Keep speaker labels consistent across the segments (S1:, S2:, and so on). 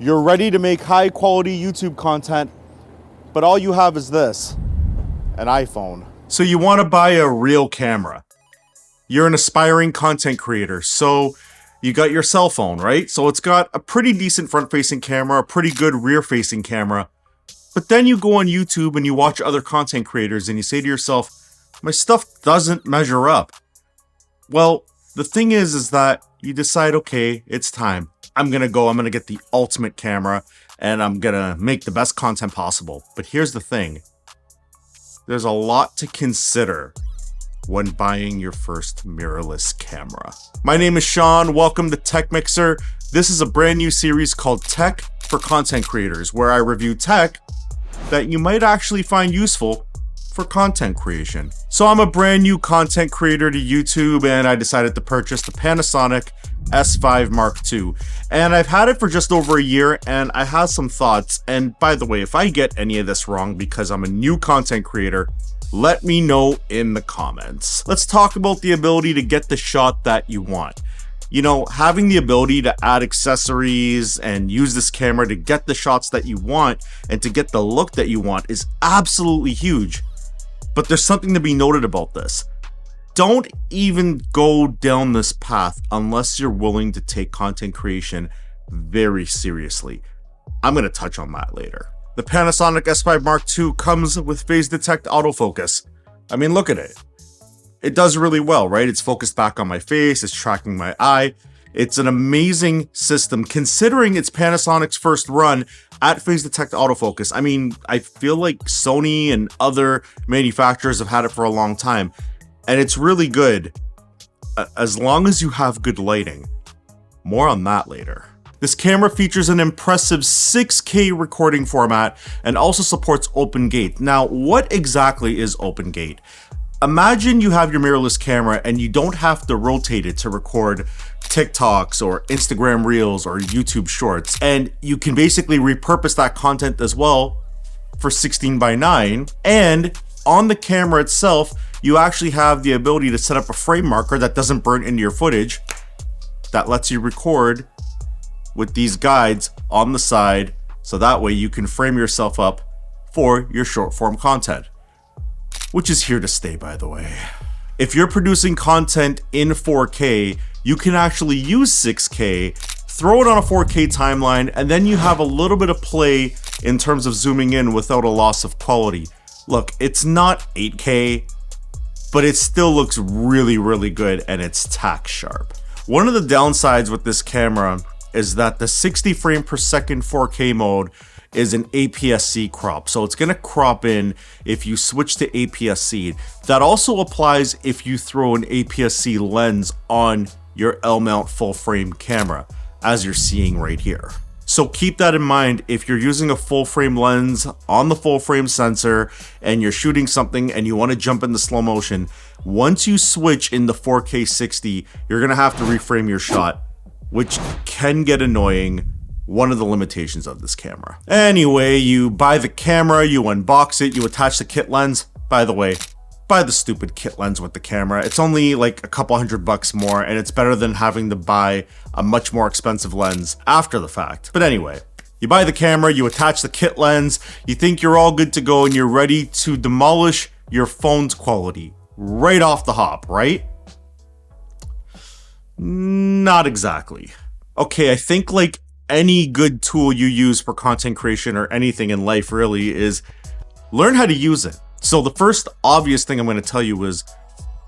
S1: You're ready to make high quality YouTube content, but all you have is this, an iPhone.
S2: So you want to buy a real camera. You're an aspiring content creator, so you got your cell phone, right? So it's got a pretty decent front-facing camera, a pretty good rear-facing camera. But then you go on YouTube and you watch other content creators and you say to yourself, my stuff doesn't measure up. Well, the thing is that you decide, okay, it's time. I'm gonna get the ultimate camera and I'm gonna make the best content possible. But here's the thing. There's a lot to consider when buying your first mirrorless camera. My name is Sean, welcome to TechMixr. This is a brand new series called Tech for Content Creators, where I review tech that you might actually find useful for content creation. So I'm a brand new content creator to YouTube and I decided to purchase the Panasonic S5 Mark II. And I've had it for just over a year and I have some thoughts. And by the way, if I get any of this wrong because I'm a new content creator, let me know in the comments. Let's talk about the ability to get the shot that you want. You know, having the ability to add accessories and use this camera to get the shots that you want and to get the look that you want is absolutely huge. But there's something to be noted about this. Don't even go down this path unless you're willing to take content creation very seriously. I'm going to touch on that later. The Panasonic S5 Mark II comes with phase detect autofocus. I mean, look at it. It does really well, right? It's focused back on my face, it's tracking my eye. It's an amazing system considering it's Panasonic's first run at phase detect autofocus. I mean, I feel like Sony and other manufacturers have had it for a long time. And it's really good, as long as you have good lighting. More on that later. This camera features an impressive 6K recording format and also supports open gate. Now, what exactly is open gate? Imagine you have your mirrorless camera and you don't have to rotate it to record TikToks or Instagram Reels or YouTube Shorts. And you can basically repurpose that content as well for 16:9. And on the camera itself, you actually have the ability to set up a frame marker that doesn't burn into your footage, that lets you record with these guides on the side, so that way you can frame yourself up for your short form content, which is here to stay, by the way. If you're producing content in 4K, you can actually use 6K, throw it on a 4K timeline, and then you have a little bit of play in terms of zooming in without a loss of quality. Look, it's not 8K, but it still looks really, really good and it's tack sharp. One of the downsides with this camera is that the 60 frame per second 4K mode is an APS-C crop. So it's gonna crop in if you switch to APS-C. That also applies if you throw an APS-C lens on your L-mount full frame camera, as you're seeing right here. So keep that in mind if you're using a full frame lens on the full frame sensor and you're shooting something and you want to jump into slow motion. Once you switch into 4K 60, you're going to have to reframe your shot, which can get annoying. One of the limitations of this camera. Anyway, you buy the camera, you unbox it, you attach the kit lens. By the way, buy the stupid kit lens with the camera. It's only like a couple $100 more and it's better than having to buy a much more expensive lens after the fact. But anyway, you buy the camera, you attach the kit lens, you think you're all good to go and you're ready to demolish your phone's quality right off the hop, right? Not exactly. Okay, I think like any good tool you use for content creation or anything in life really is learn how to use it. So the first obvious thing I'm going to tell you is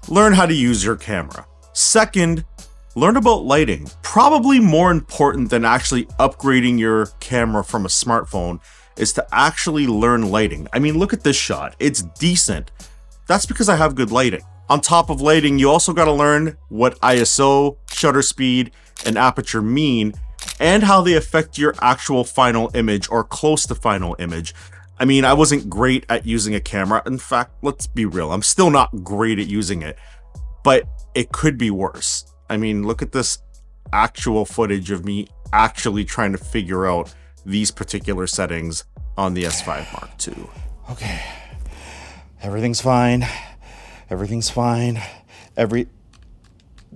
S2: learn how to use your camera. Second, learn about lighting. Probably more important than actually upgrading your camera from a smartphone is to actually learn lighting. I mean, look at this shot. It's decent. That's because I have good lighting. On top of lighting, you also got to learn what ISO, shutter speed, and aperture mean and how they affect your actual final image or close to final image. I mean, I wasn't great at using a camera. In fact, let's be real, I'm still not great at using it, but it could be worse. I mean, look at this actual footage of me actually trying to figure out these particular settings on the S5 Mark II.
S1: Okay, everything's fine. Everything's fine.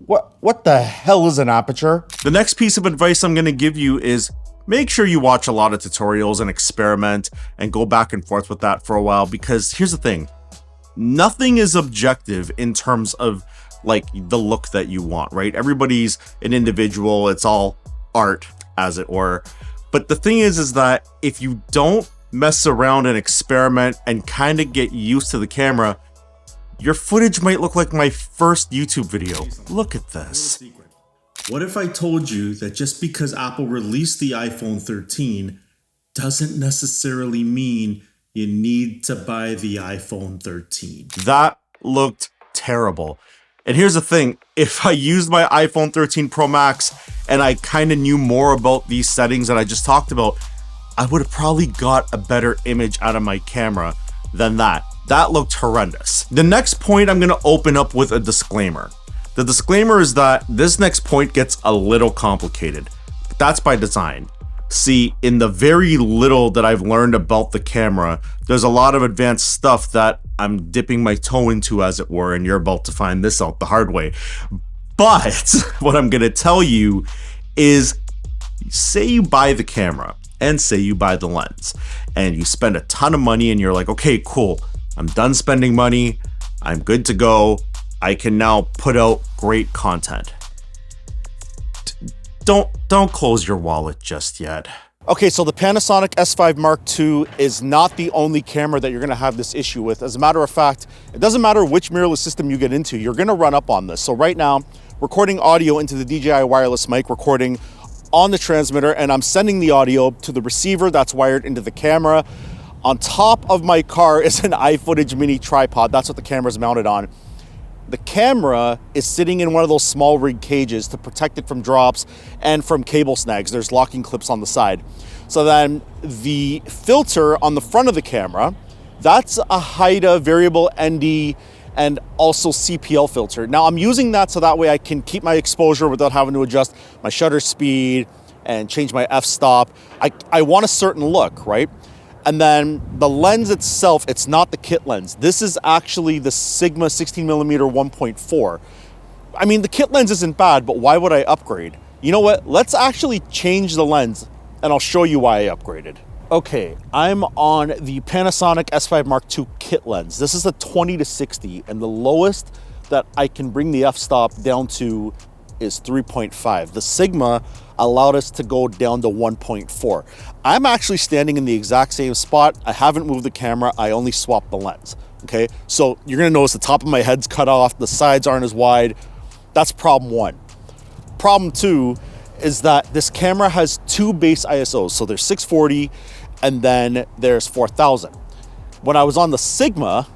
S1: What the hell is an aperture?
S2: The next piece of advice I'm going to give you is make sure you watch a lot of tutorials and experiment and go back and forth with that for a while, because here's the thing. Nothing is objective in terms of like the look that you want, right? Everybody's an individual. It's all art, as it were. But the thing is that if you don't mess around and experiment and kind of get used to the camera, your footage might look like my first YouTube video. Look at this.
S3: What if I told you that just because Apple released the iPhone 13 doesn't necessarily mean you need to buy the iPhone 13?
S2: That looked terrible. And here's the thing, if I used my iPhone 13 Pro Max and I kind of knew more about these settings that I just talked about, I would have probably got a better image out of my camera than that. That looked horrendous. The next point I'm gonna open up with a disclaimer. The disclaimer is that this next point gets a little complicated, but that's by design. See, in the very little that I've learned about the camera, there's a lot of advanced stuff that I'm dipping my toe into, as it were, and you're about to find this out the hard way. But what I'm gonna tell you is, say you buy the camera and say you buy the lens and you spend a ton of money and you're like, okay, cool, I'm done spending money, I'm good to go, I can now put out great content. Don't close your wallet just yet.
S1: Okay, so the Panasonic S5 Mark II is not the only camera that you're gonna have this issue with. As a matter of fact, it doesn't matter which mirrorless system you get into, you're gonna run up on this. So right now, recording audio into the DJI wireless mic, recording on the transmitter, and I'm sending the audio to the receiver that's wired into the camera. On top of my car is an iFootage mini tripod. That's what the camera's mounted on. The camera is sitting in one of those small rig cages to protect it from drops and from cable snags. There's locking clips on the side. So then the filter on the front of the camera, that's a HIDA variable ND and also CPL filter. Now I'm using that so that way I can keep my exposure without having to adjust my shutter speed and change my f-stop. I want a certain look, right? And then the lens itself, it's not the kit lens. This is actually the Sigma 16mm 1.4. I mean, the kit lens isn't bad, but why would I upgrade? You know what? Let's actually change the lens and I'll show you why I upgraded. Okay, I'm on the Panasonic S5 Mark II kit lens. This is a 20-60, and the lowest that I can bring the f-stop down to is 3.5. The Sigma allowed us to go down to 1.4. I'm actually standing in the exact same spot. I haven't moved the camera, I only swapped the lens, okay? So you're gonna notice the top of my head's cut off, the sides aren't as wide. That's problem one. Problem two is that this camera has two base ISOs. So there's 640 and then there's 4000. When I was on the Sigma,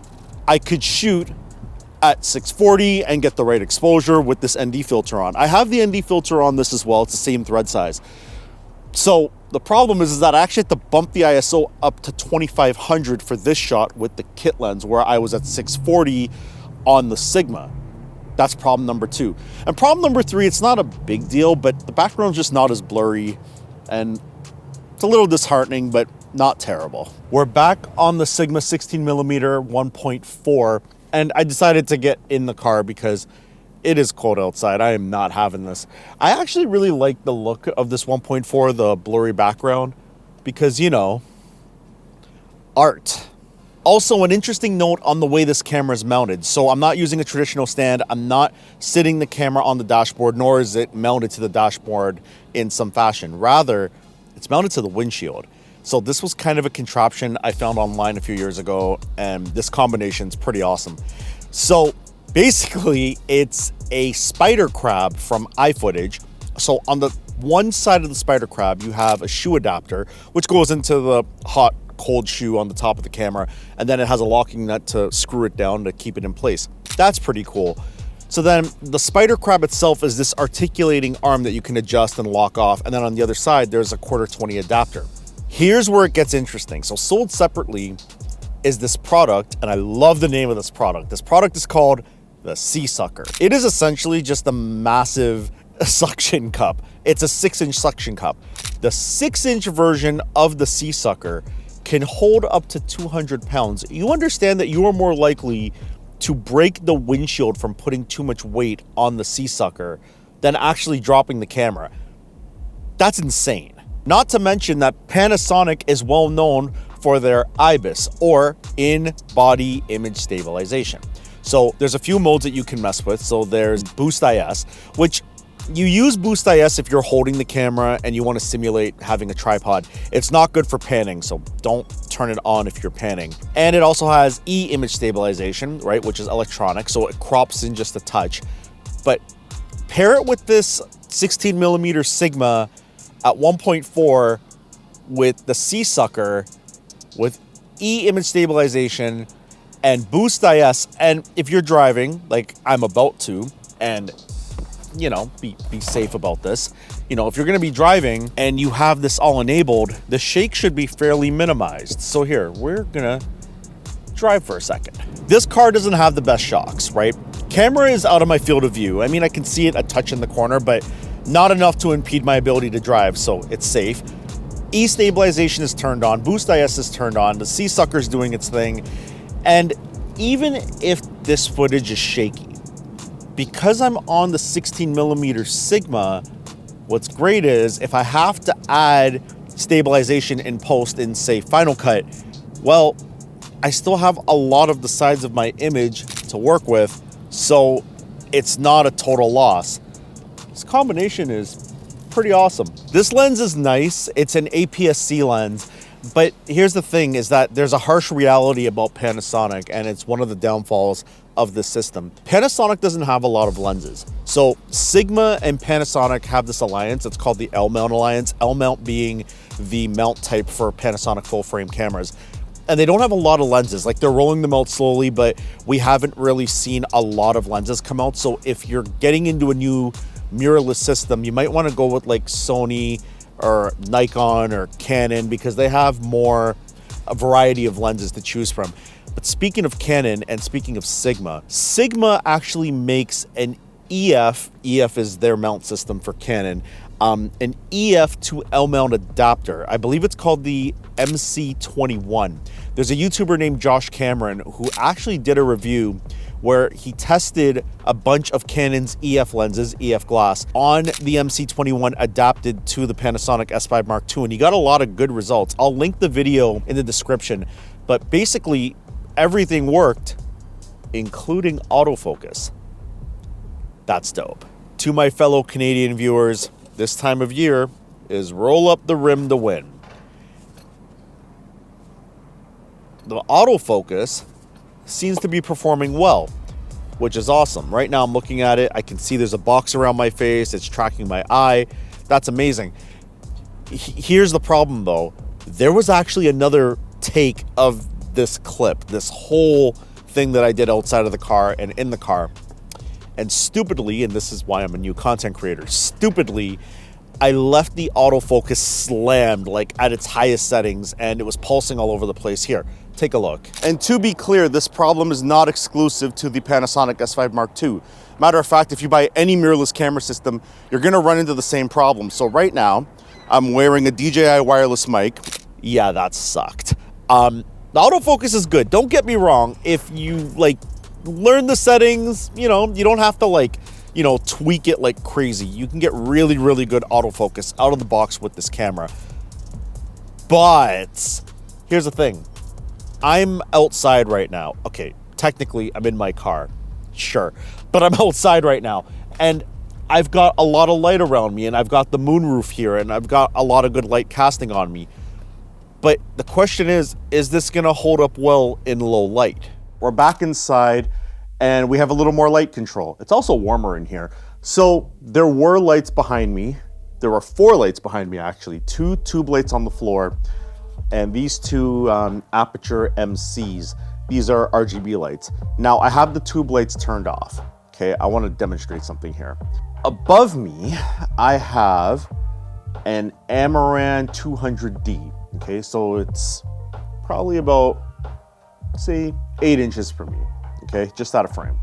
S1: I could shoot at 640 and get the right exposure with this ND filter on. I have the ND filter on this as well. It's the same thread size. So the problem is that I actually had to bump the ISO up to 2500 for this shot with the kit lens, where I was at 640 on the Sigma. That's problem number two. And problem number three, it's not a big deal, but the background's just not as blurry and it's a little disheartening, but not terrible. We're back on the Sigma 16mm 1.4. And I decided to get in the car because it is cold outside. I am not having this. I actually really like the look of this 1.4, the blurry background, because, you know, art. Also, an interesting note on the way this camera is mounted. So I'm not using a traditional stand. I'm not sitting the camera on the dashboard, nor is it mounted to the dashboard in some fashion. Rather, it's mounted to the windshield. So this was kind of a contraption I found online a few years ago, and this combination is pretty awesome. So basically, it's a spider crab from iFootage. So on the one side of the spider crab, you have a shoe adapter, which goes into the hot, cold shoe on the top of the camera, and then it has a locking nut to screw it down to keep it in place. That's pretty cool. So then the spider crab itself is this articulating arm that you can adjust and lock off, and then on the other side, there's a 1/4-20 adapter. Here's where it gets interesting. So sold separately is this product, and I love the name of this product. This product is called the SeaSucker. It is essentially just a massive suction cup. It's a 6-inch suction cup. The 6-inch version of the SeaSucker can hold up to 200 pounds. You understand that you are more likely to break the windshield from putting too much weight on the SeaSucker than actually dropping the camera. That's insane. Not to mention that Panasonic is well known for their IBIS, or in-body image stabilization. So there's a few modes that you can mess with. So there's Boost IS, which you use Boost IS if you're holding the camera and you want to simulate having a tripod. It's not good for panning, so don't turn it on if you're panning. And it also has image stabilization, right, which is electronic, so it crops in just a touch. But pair it with this 16mm Sigma at 1.4 with the SeaSucker with image stabilization and Boost IS, and if you're driving, like I'm about to, and you know, be safe about this. You know, if you're gonna be driving and you have this all enabled, the shake should be fairly minimized. So here, we're gonna drive for a second. This car doesn't have the best shocks, right? Camera is out of my field of view. I mean, I can see it a touch in the corner, but not enough to impede my ability to drive, so it's safe. E-stabilization is turned on, Boost IS is turned on, the SeaSucker is doing its thing, and even if this footage is shaky, because I'm on the 16mm Sigma, what's great is if I have to add stabilization in post in, say, Final Cut, well, I still have a lot of the sides of my image to work with, so it's not a total loss. This combination is pretty awesome. This lens is nice. It's an APS-C lens, but here's the thing is that there's a harsh reality about Panasonic, and it's one of the downfalls of the system. Panasonic doesn't have a lot of lenses. So Sigma and Panasonic have this alliance. It's called the L-mount alliance, L-mount being the mount type for Panasonic full frame cameras. And they don't have a lot of lenses. Like, they're rolling them out slowly, but we haven't really seen a lot of lenses come out. So if you're getting into a new mirrorless system, you might want to go with like Sony or Nikon or Canon, because they have a variety of lenses to choose from. But speaking of Canon and speaking of Sigma, Sigma actually makes an EF is their mount system for Canon, an EF to L mount adapter. I believe it's called the MC21. There's a YouTuber named Josh Cameron who actually did a review where he tested a bunch of Canon's EF lenses, EF glass, on the MC21 adapted to the Panasonic S5 Mark II, and he got a lot of good results. I'll link the video in the description, but basically everything worked, including autofocus. That's dope. To my fellow Canadian viewers, this time of year is roll up the rim to win. The autofocus seems to be performing well, which is awesome. Right now I'm looking at it, I can see there's a box around my face, it's tracking my eye. That's amazing. Here's the problem though. There was actually another take of this clip, this whole thing that I did outside of the car and in the car. And stupidly, and this is why I'm a new content creator, stupidly, I left the autofocus slammed, like at its highest settings, and it was pulsing all over the place. Here, take a look. And to be clear, this problem is not exclusive to the Panasonic S5 Mark II. Matter of fact, if you buy any mirrorless camera system, you're gonna run into the same problem. So right now, I'm wearing a DJI wireless mic. Yeah, that sucked. The autofocus is good, don't get me wrong. If you like learn the settings, you know, you don't have to like, you know, tweak it like crazy. You can get really, really good autofocus out of the box with this camera. But here's the thing. I'm outside right now. Okay, technically I'm in my car, sure, but I'm outside right now, and I've got a lot of light around me, and I've got the moonroof here, and I've got a lot of good light casting on me. But the question is this gonna hold up well in low light? We're back inside, and we have a little more light control. It's also warmer in here. So there were lights behind me. There were 4 lights behind me, actually. 2 tube lights on the floor, and these 2 Aperture MCs. These are RGB lights. Now I have the tube lights turned off. Okay, I want to demonstrate something here. Above me, I have an Amaran 200D. Okay, so it's probably about, say, 8 inches from me. Okay, just out of frame.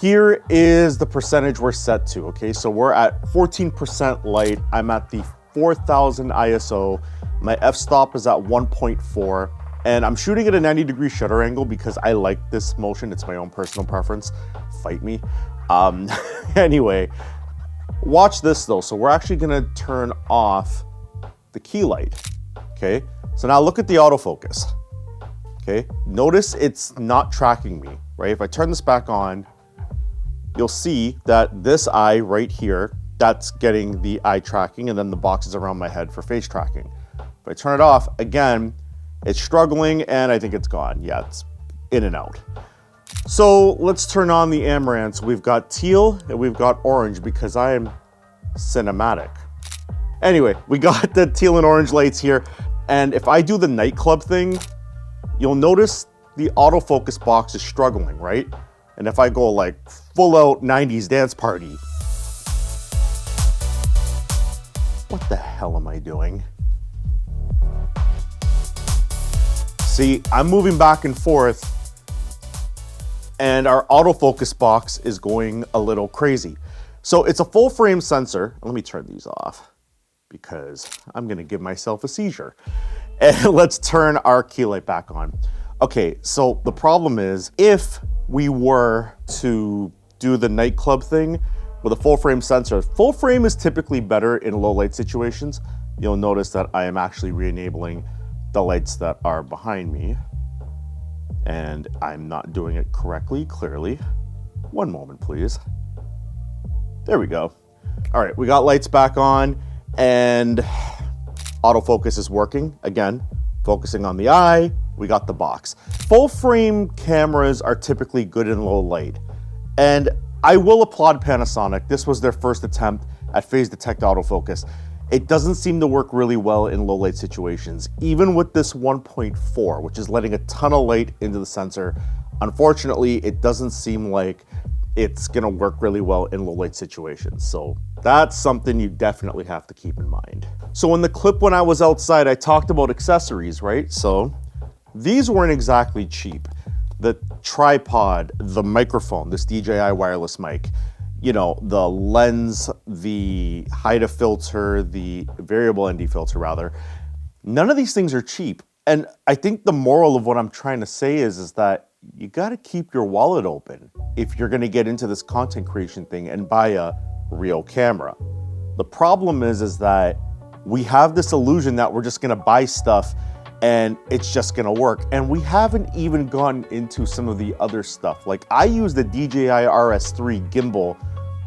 S1: Here is the percentage we're set to. Okay, so we're at 14% light. I'm at the 4000 ISO. My f-stop is at 1.4, and I'm shooting at a 90-degree shutter angle because I like this motion. It's my own personal preference. Fight me. Anyway, Watch this though. So we're actually gonna turn off the key light, okay? So now look at the autofocus, okay? Notice it's not tracking me, right? If I turn this back on, you'll see that this eye right here, that's getting the eye tracking, and then the boxes around my head for face tracking. If I turn it off, again, it's struggling and I think it's gone. Yeah, it's in and out. So let's turn on the Amaranths. We've got teal and we've got orange because I am cinematic. Anyway, we got the teal and orange lights here. And if I do the nightclub thing, you'll notice the autofocus box is struggling, right? And if I go like full out 90s dance party, what the hell am I doing? See, I'm moving back and forth and our autofocus box is going a little crazy. So it's a full frame sensor. Let me turn these off because I'm gonna give myself a seizure. And let's turn our key light back on. Okay, so the problem is if we were to do the nightclub thing with a full frame sensor, full frame is typically better in low light situations. You'll notice that I am actually re-enabling the lights that are behind me. And I'm not doing it correctly, clearly. One moment, please. There we go. All right, we got lights back on and autofocus is working. Again, focusing on the eye, we got the box. Full frame cameras are typically good in low light. And I will applaud Panasonic. This was their first attempt at phase detect autofocus. It doesn't seem to work really well in low light situations. Even with this 1.4, which is letting a ton of light into the sensor, unfortunately, it doesn't seem like it's gonna work really well in low light situations. So that's something you definitely have to keep in mind. So in the clip when I was outside, I talked about accessories, right? So these weren't exactly cheap. The tripod, the microphone, this DJI wireless mic, you know, the lens, the HIDA filter, the variable ND filter rather, none of these things are cheap. And I think the moral of what I'm trying to say is that you gotta keep your wallet open if you're gonna get into this content creation thing and buy a real camera. The problem is that we have this illusion that we're just gonna buy stuff and it's just gonna work. And we haven't even gone into some of the other stuff. Like I use the DJI RS3 gimbal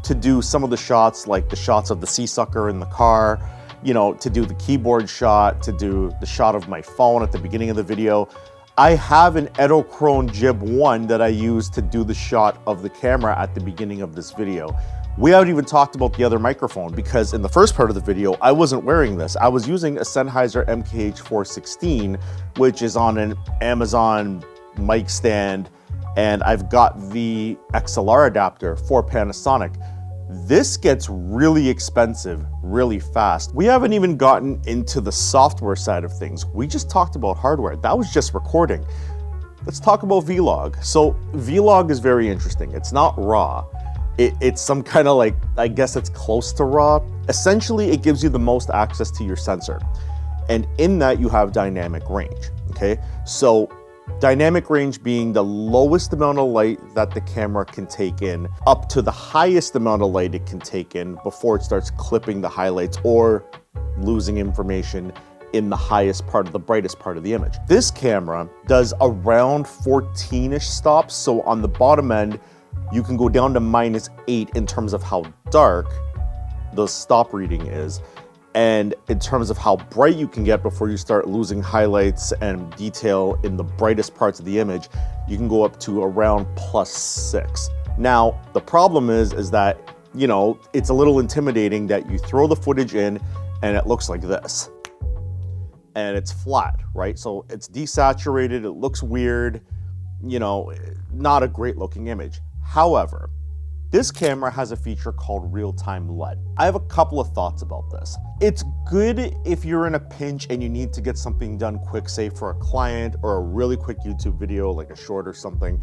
S1: to do some of the shots, like the shots of the SeaSucker in the car, you know, to do the keyboard shot, to do the shot of my phone at the beginning of the video. I have an Edelkrone Jib 1 that I use to do the shot of the camera at the beginning of this video. We haven't even talked about the other microphone because in the first part of the video, I wasn't wearing this. I was using a Sennheiser MKH416, which is on an Amazon mic stand, and I've got the XLR adapter for Panasonic. This gets really expensive really fast. We haven't even gotten into the software side of things. We just talked about hardware. That was just recording. Let's talk about Vlog. So Vlog is very interesting. It's not RAW. It's some kind of like, I guess it's close to RAW. Essentially, it gives you the most access to your sensor. And in that you have dynamic range, okay? So dynamic range being the lowest amount of light that the camera can take in up to the highest amount of light it can take in before it starts clipping the highlights or losing information in the highest part of the brightest part of the image. This camera does around 14-ish stops. So on the bottom end, you can go down to -8 in terms of how dark the stop reading is. And in terms of how bright you can get before you start losing highlights and detail in the brightest parts of the image, you can go up to around +6. Now, the problem is that, you know, it's a little intimidating that you throw the footage in and it looks like this. And it's flat, right? So it's desaturated, it looks weird, you know, not a great looking image. However, this camera has a feature called real-time LUT. I have a couple of thoughts about this. It's good if you're in a pinch and you need to get something done quick, say for a client or a really quick YouTube video, like a short or something.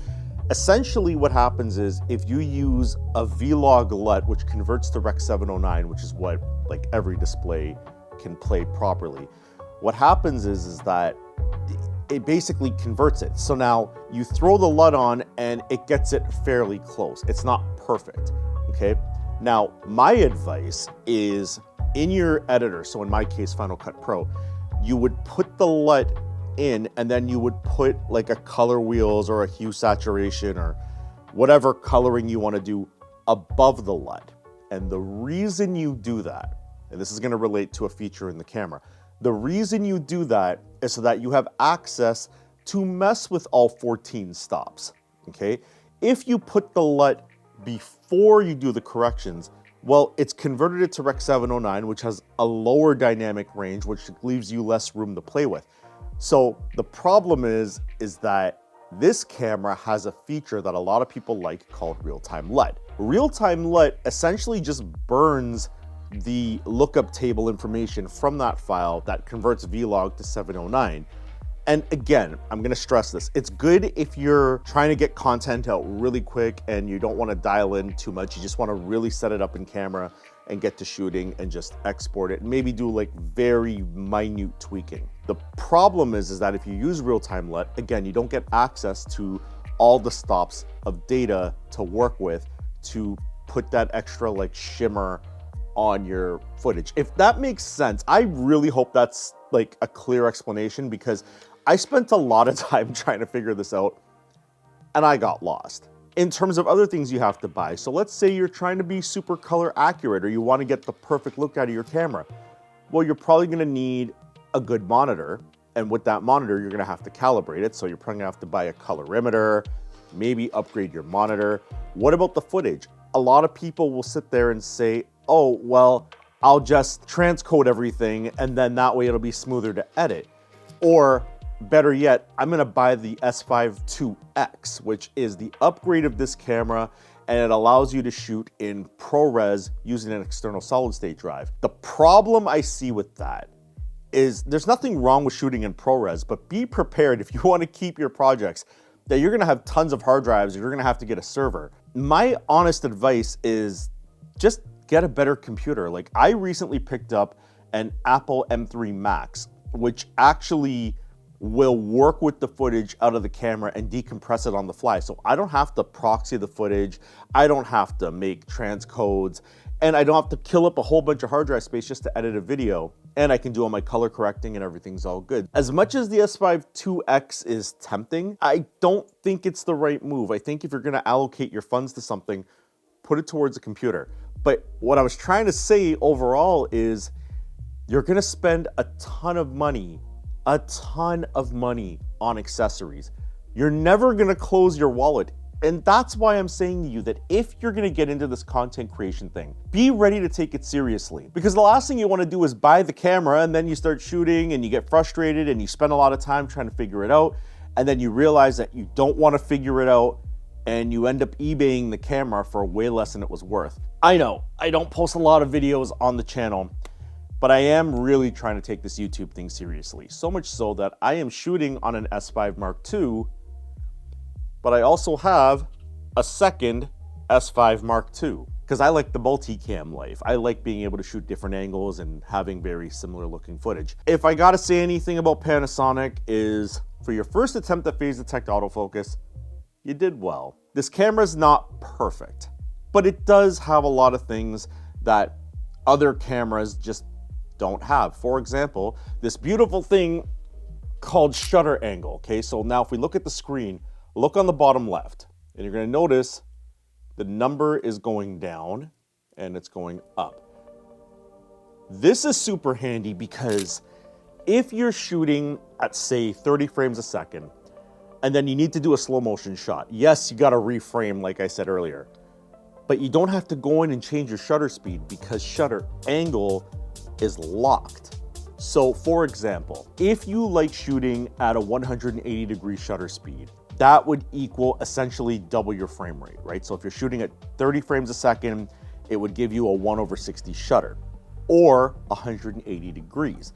S1: Essentially what happens is if you use a Vlog LUT, which converts to Rec 709, which is what like every display can play properly, what happens is that it basically converts it. So now you throw the LUT on and it gets it fairly close. It's not perfect, okay? Now, my advice is in your editor, so in my case, Final Cut Pro, you would put the LUT in and then you would put like a color wheels or a hue saturation or whatever coloring you want to do above the LUT. And the reason you do that, and this is going to relate to a feature in the camera, the reason you do that is so that you have access to mess with all 14 stops, okay? If you put the LUT before you do the corrections, well, it's converted it to Rec. 709, which has a lower dynamic range, which leaves you less room to play with. So the problem is that this camera has a feature that a lot of people like called real-time LUT. Real-time LUT essentially just burns the lookup table information from that file that converts vlog to 709. And again, I'm gonna stress this. It's good if you're trying to get content out really quick and you don't wanna dial in too much. You just wanna really set it up in camera and get to shooting and just export it and maybe do like very minute tweaking. The problem is that if you use real-time LUT, again, you don't get access to all the stops of data to work with to put that extra like shimmer on your footage. If that makes sense, I really hope that's like a clear explanation because I spent a lot of time trying to figure this out and I got lost. In terms of other things you have to buy, so let's say you're trying to be super color accurate or you want to get the perfect look out of your camera. Well, you're probably going to need a good monitor, and with that monitor, you're going to have to calibrate it, so you're probably going to have to buy a colorimeter, maybe upgrade your monitor. What about the footage? A lot of people will sit there and say, oh, well, I'll just transcode everything and then that way it'll be smoother to edit. Or better yet, I'm gonna buy the S5II, which is the upgrade of this camera, and it allows you to shoot in ProRes using an external solid state drive. The problem I see with that is there's nothing wrong with shooting in ProRes, but be prepared if you wanna keep your projects that you're gonna have tons of hard drives, you're gonna have to get a server. My honest advice is just get a better computer. Like I recently picked up an Apple M3 Max, which actually will work with the footage out of the camera and decompress it on the fly. So I don't have to proxy the footage, I don't have to make transcodes, and I don't have to kill up a whole bunch of hard drive space just to edit a video. And I can do all my color correcting and everything's all good. As much as the S5II is tempting, I don't think it's the right move. I think if you're gonna allocate your funds to something, put it towards a computer. But what I was trying to say overall is you're gonna spend a ton of money on accessories. You're never gonna close your wallet. And that's why I'm saying to you that if you're gonna get into this content creation thing, be ready to take it seriously. Because the last thing you wanna do is buy the camera and then you start shooting and you get frustrated and you spend a lot of time trying to figure it out. And then you realize that you don't wanna figure it out and you end up eBaying the camera for way less than it was worth. I know, I don't post a lot of videos on the channel, but I am really trying to take this YouTube thing seriously. So much so that I am shooting on an S5 Mark II, but I also have a second S5 Mark II because I like the multicam life. I like being able to shoot different angles and having very similar looking footage. If I gotta say anything about Panasonic is, for your first attempt at phase detect autofocus, you did well. This camera's not perfect, but it does have a lot of things that other cameras just don't have. For example, this beautiful thing called shutter angle, okay? So now if we look at the screen, look on the bottom left, and you're gonna notice the number is going down and it's going up. This is super handy because if you're shooting at say 30 frames a second, and then you need to do a slow motion shot. Yes, you gotta reframe like I said earlier, but you don't have to go in and change your shutter speed because shutter angle is locked. So for example, if you like shooting at a 180 degree shutter speed, that would equal essentially double your frame rate, right? So if you're shooting at 30 frames a second, it would give you a 1/60 shutter or 180 degrees.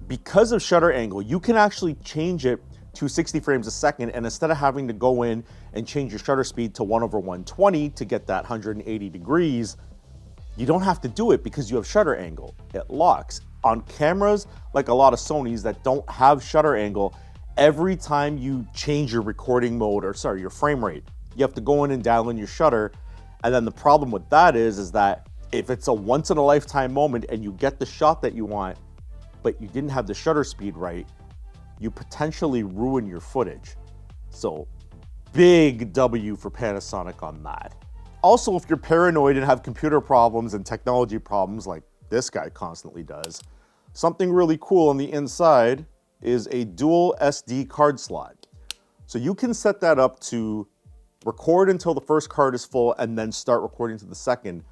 S1: Because of shutter angle, you can actually change it to 60 frames a second, and instead of having to go in and change your shutter speed to 1/120 to get that 180 degrees, you don't have to do it because you have shutter angle. It locks. On cameras, like a lot of Sonys that don't have shutter angle, every time you change your recording mode, or sorry, your frame rate, you have to go in and dial in your shutter, And then the problem with that is that if it's a once in a lifetime moment and you get the shot that you want, but you didn't have the shutter speed right, you potentially ruin your footage. So big W for Panasonic on that. Also, if you're paranoid and have computer problems and technology problems like this guy constantly does, something really cool on the inside is a dual SD card slot. So you can set that up to record until the first card is full and then start recording to the second.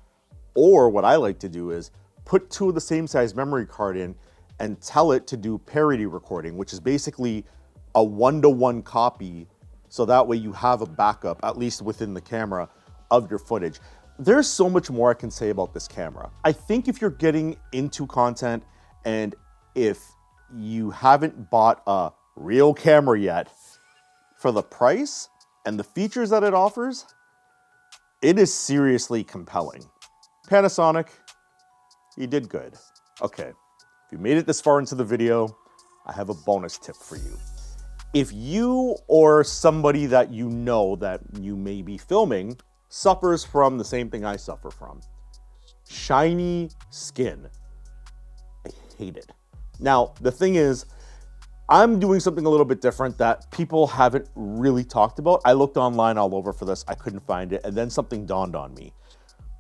S1: Or what I like to do is put two of the same size memory card in and tell it to do parity recording, which is basically a one-to-one copy. So that way you have a backup, at least within the camera, of your footage. There's so much more I can say about this camera. I think if you're getting into content and if you haven't bought a real camera yet, for the price and the features that it offers, it is seriously compelling. Panasonic, you did good. Okay, if you made it this far into the video, I have a bonus tip for you. If you or somebody that you know that you may be filming suffers from the same thing I suffer from, shiny skin, I hate it. Now, the thing is, I'm doing something a little bit different that people haven't really talked about. I looked online all over for this, I couldn't find it, and then something dawned on me.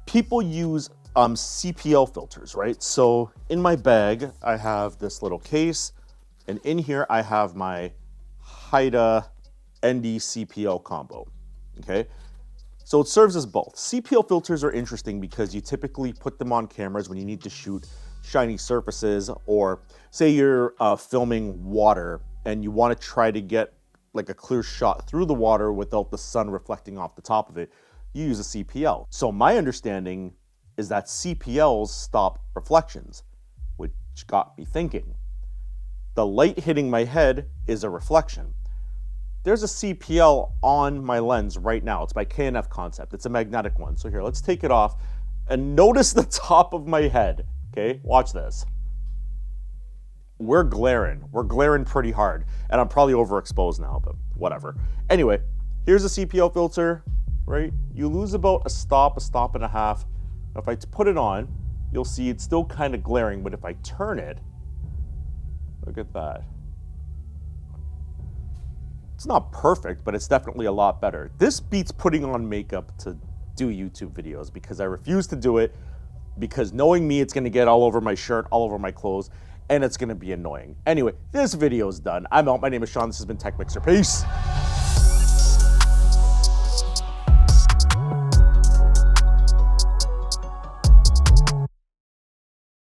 S1: People use CPL filters, right? So in my bag, I have this little case, and in here I have my Haida ND CPL combo, okay? So it serves as both. CPL filters are interesting because you typically put them on cameras when you need to shoot shiny surfaces, or say you're filming water and you want to try to get like a clear shot through the water without the sun reflecting off the top of it, you use a CPL. So my understanding is that CPLs stop reflections, which got me thinking. The light hitting my head is a reflection. There's a CPL on my lens right now. It's by K&F Concept. It's a magnetic one. So here, let's take it off and notice the top of my head. Okay, watch this. We're glaring pretty hard, and I'm probably overexposed now, but whatever. Anyway, here's a CPL filter, right? You lose about a stop and a half. Now, if I put it on, you'll see it's still kind of glaring, but if I turn it, look at that. It's not perfect, but it's definitely a lot better. This beats putting on makeup to do YouTube videos because I refuse to do it, because knowing me, it's gonna get all over my shirt, all over my clothes, and it's gonna be annoying. Anyway, this video is done. I'm out. My name is Sean. This has been TechMixr. Peace.